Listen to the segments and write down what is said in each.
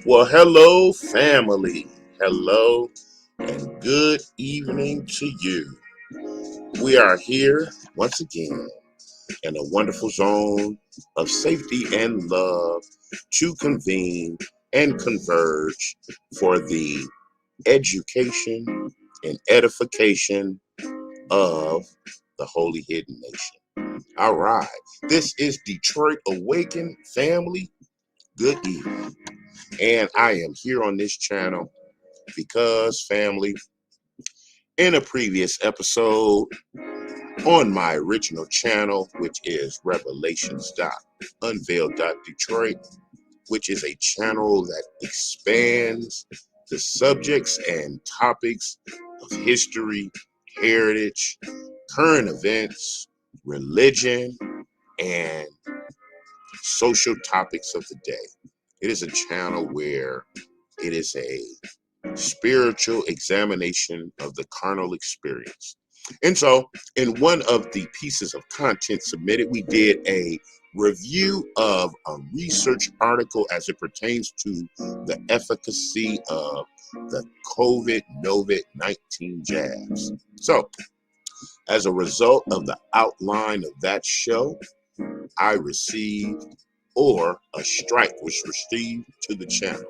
Well, hello, family. Hello, and good evening to you. We are here once again in a wonderful zone of safety and love to convene and converge for the education and edification of the Holy Hidden Nation. All right. This is Detroit Awakened family. Good evening. And I am here on this channel because, family, in a previous episode on my original channel, which is Revelations.UNVEILED.DETROIT, which is a channel that expands the subjects and topics of history, heritage, current events, religion, and social topics of the day. It is a channel where it is a spiritual examination of the carnal experience. And so, in one of the pieces of content submitted, we did a review of a research article as it pertains to the efficacy of the COVID NO-VID-19 jabs. So, as a result of the outline of that show, I received, or a strike was received to the channel,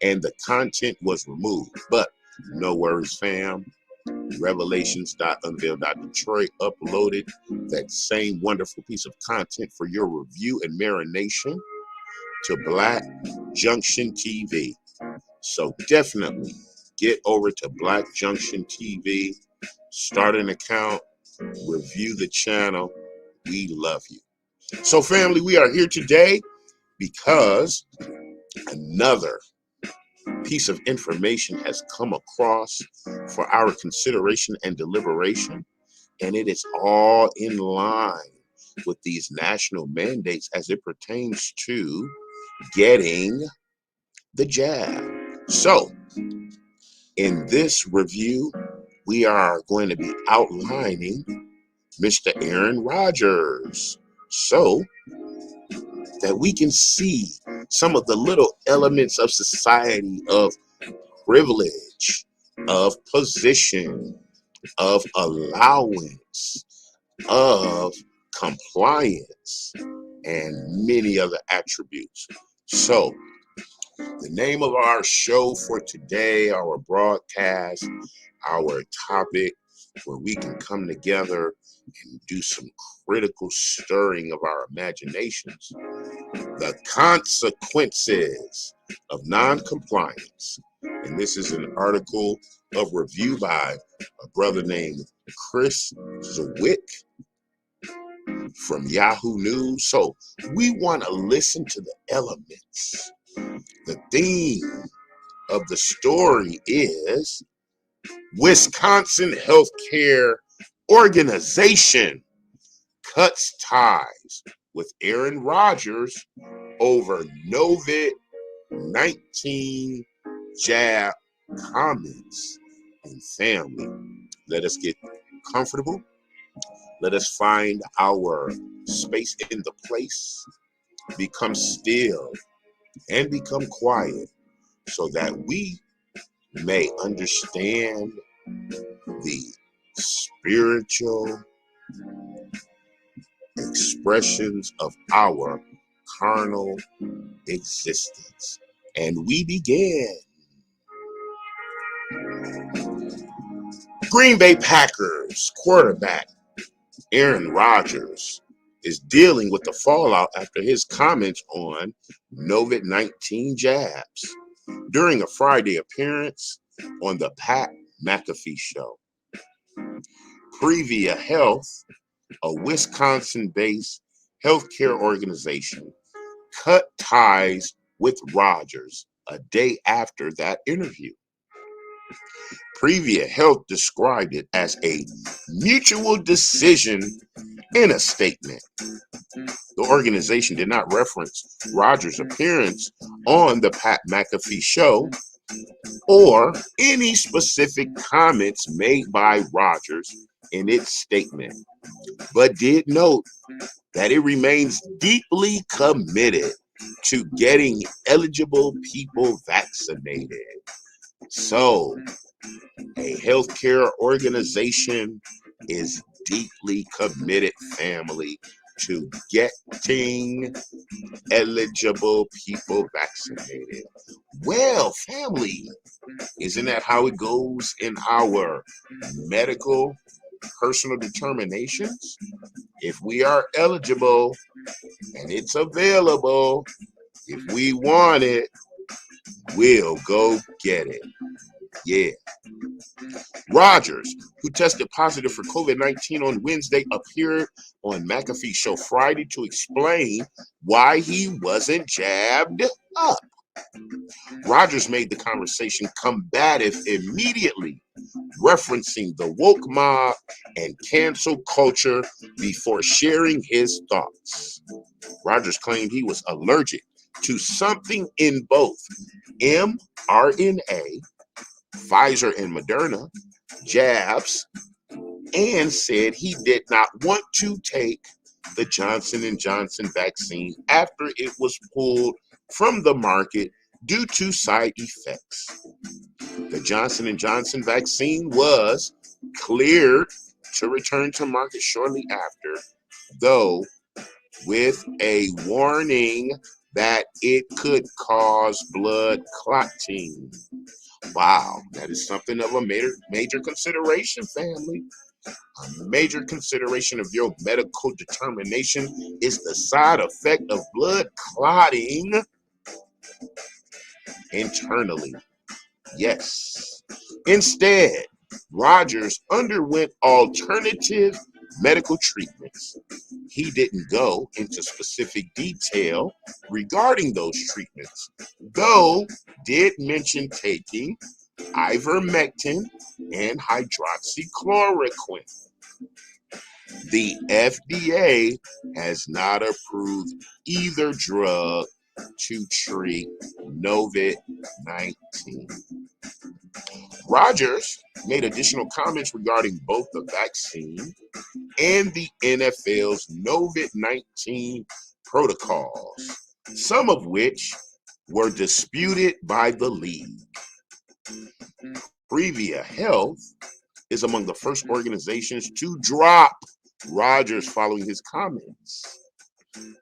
and the content was removed. But no worries, fam. Revelations.unveiled.detroit uploaded that same wonderful piece of content for your review and marination to Black Junction TV. So definitely get over to Black Junction TV, start an account, review the channel. We love you. So, family, we are here today because another piece of information has come across for our consideration and deliberation, and it is all in line with these national mandates as it pertains to getting the jab. So, in this review, we are going to be outlining Mr. Aaron Rodgers so that we can see some of the little elements of society, of privilege, of position, of allowance, of compliance, and many other attributes. So, the name of our show for today, our broadcast, our topic, where we can come together and do some critical stirring of our imaginations: the consequences of noncompliance. And this is an article of review by a brother named Chris Zwick from Yahoo News. So we want to listen to the elements. The theme of the story is Wisconsin Healthcare Organization cuts ties with Aaron Rodgers over NO-VID-19 jab comments. And family, let us get comfortable. Let us find our space in the place, become still, and become quiet so that we may understand the spiritual expressions of our carnal existence. And we begin. Green Bay Packers quarterback Aaron Rodgers is dealing with the fallout after his comments on NO-VID-19 jabs during a Friday appearance on the Pat McAfee show. Prevea Health, a Wisconsin-based healthcare organization, cut ties with Rodgers a day after that interview. Prevea Health described it as a mutual decision in a statement. The organization did not reference Rodgers' appearance on the Pat McAfee show or any specific comments made by Rodgers in its statement, but did note that it remains deeply committed to getting eligible people vaccinated. So, a healthcare organization is deeply committed, family, to getting eligible people vaccinated. Well, family, isn't that how it goes in our medical personal determinations? If we are eligible and it's available, if we want it, we'll go get it. Yeah. Rogers, who tested positive for COVID-19 on Wednesday, appeared on McAfee's show Friday to explain why he wasn't jabbed up. Rogers made the conversation combative immediately, referencing the woke mob and cancel culture before sharing his thoughts. Rogers claimed he was allergic to something in both mRNA, Pfizer and Moderna, jabs, and said he did not want to take the Johnson & Johnson vaccine after it was pulled from the market due to side effects. The Johnson & Johnson vaccine was cleared to return to market shortly after, though with a warning that it could cause blood clotting. Wow, that is something of a major consideration, family. A major consideration of your medical determination is the side effect of blood clotting internally. Yes. Instead, Rogers underwent alternative medical treatments. He didn't go into specific detail regarding those treatments, though did mention taking ivermectin and hydroxychloroquine. The FDA has not approved either drug to treat NO-VID-19. Rogers made additional comments regarding both the vaccine and the NFL's NO-VID-19 protocols, some of which were disputed by the league. Prevea Health is among the first organizations to drop Rogers following his comments.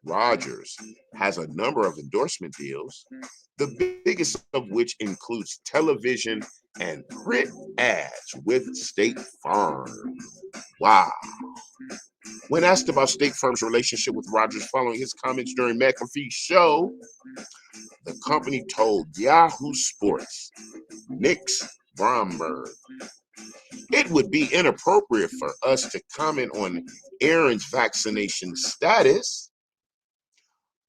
Rogers has a number of endorsement deals, the biggest of which includes television and print ads with State Farm. Wow. When asked about State Farm's relationship with Rogers following his comments during McAfee's show, the company told Yahoo Sports, Nick's Bromberg, it would be inappropriate for us to comment on Aaron's vaccination status.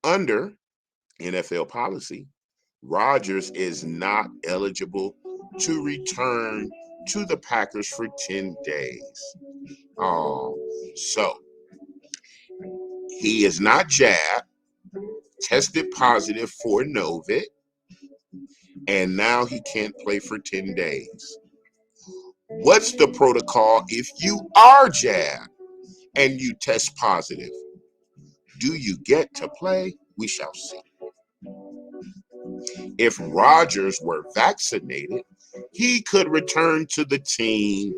Under NFL policy, Rodgers is not eligible to return to the Packers for 10 days. So he is not jabbed, tested positive for NO-VID, and now he can't play for 10 days. What's the protocol if you are jabbed and you test positive? Do you get to play? We shall see. If Rodgers were vaccinated, he could return to the team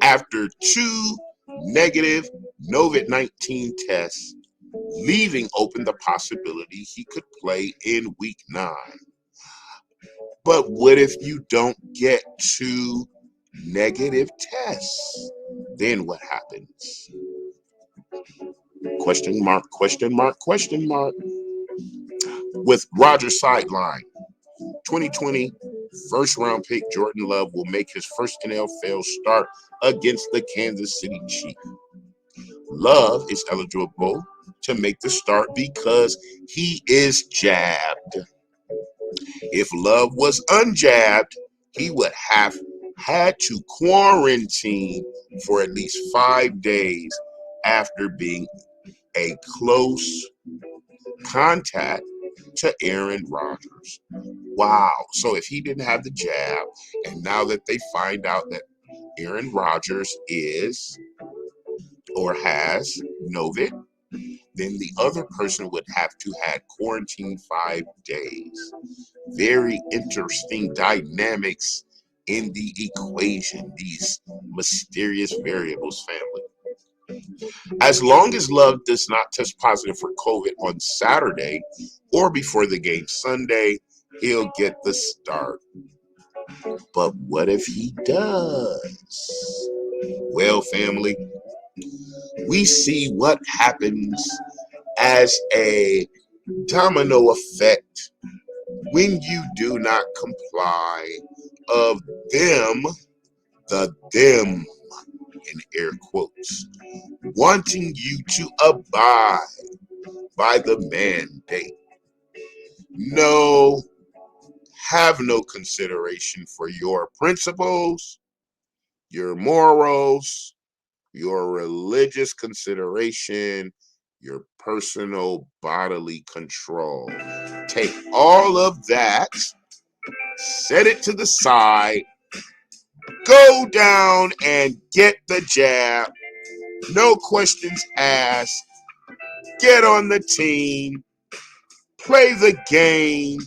after 2 negative NO-VID-19 tests, leaving open the possibility he could play in week 9. But what if you don't get 2 negative tests? Then what happens? Question mark, question mark, question mark. With Rodgers sidelined, 2020 first round pick Jordan Love will make his first NFL start against the Kansas City Chiefs. Love is eligible to make the start because he is jabbed. If Love was unjabbed, he would have had to quarantine for at least 5 days after being a close contact to Aaron Rodgers. Wow. So if he didn't have the jab, and now that they find out that Aaron Rodgers is or has NO-VID, then the other person would have to have quarantined 5 days. Very interesting dynamics in the equation, these mysterious variables, family. As long as Love does not test positive for COVID on Saturday or before the game Sunday, he'll get the start. But what if he does? Well, family, we see what happens as a domino effect when you do not comply of them in air quotes, wanting you to abide by the mandate. No, have no consideration for your principles, your morals, your religious consideration, your personal bodily control. Take all of that, set it to the side, go down and get the jab. No questions asked. Get on the team. Play the game.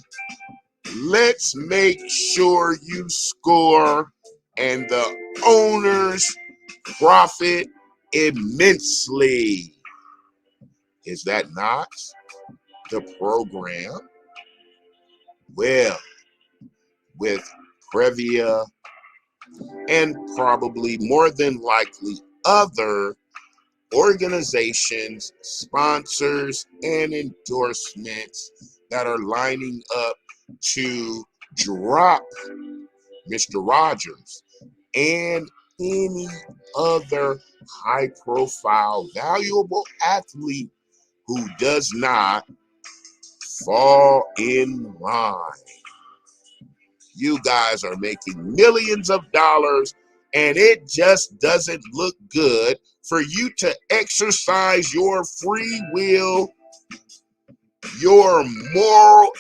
Let's make sure you score and the owners profit immensely. Is that not the program? Well, with Prevea and probably more than likely other organizations, sponsors, and endorsements that are lining up to drop Mr. Rogers and any other high-profile, valuable athlete who does not fall in line. You guys are making millions of dollars, and it just doesn't look good for you to exercise your free will, your moral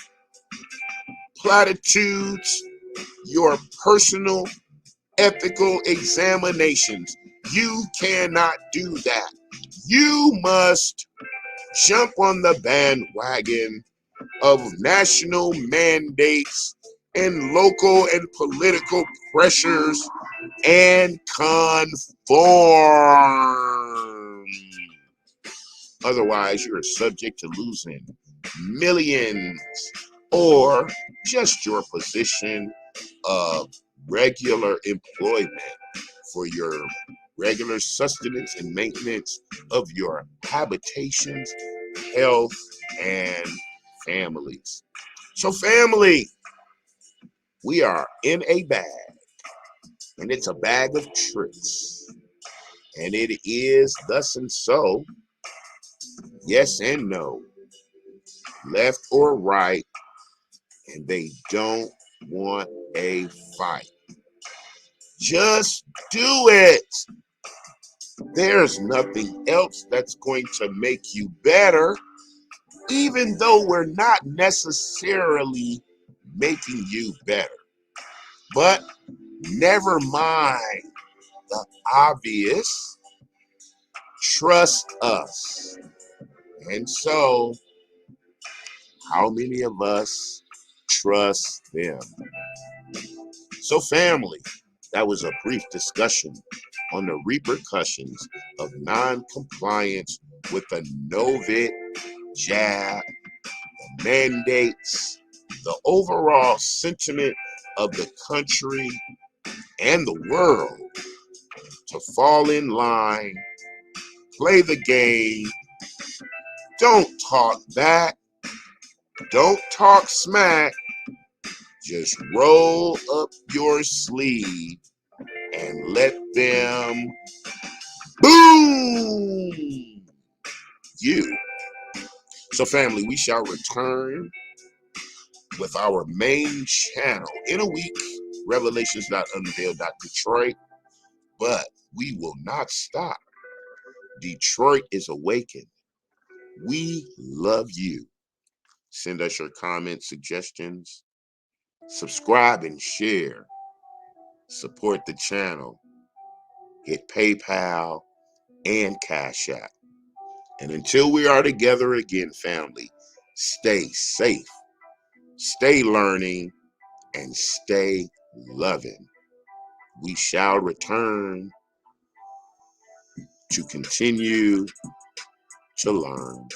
platitudes, your personal ethical examinations. You cannot do that. You must jump on the bandwagon of national mandates and local and political pressures and conform. Otherwise, you're subject to losing millions or just your position of regular employment for your regular sustenance and maintenance of your habitations, health, and families. So, family, we are in a bag, and it's a bag of tricks. And it is thus and so, yes and no, left or right, and they don't want a fight. Just do it. There's nothing else that's going to make you better, even though we're not necessarily making you better. But never mind the obvious. Trust us. And so, how many of us trust them? So, family, that was a brief discussion on the repercussions of non-compliance with the NO-VID jab, the mandates, the overall sentiment of the country and the world to fall in line, play the game, don't talk back, don't talk smack, just roll up your sleeve and let them boom you. So, family, we shall return with our main channel in a week, Revelations.UNVEILED.DETROIT. But we will not stop. Detroit is awakened. We love you. Send us your comments, suggestions, subscribe and share. Support the channel. Hit PayPal and Cash App. And until we are together again, family, stay safe, stay learning, and stay loving. We shall return to continue to learn.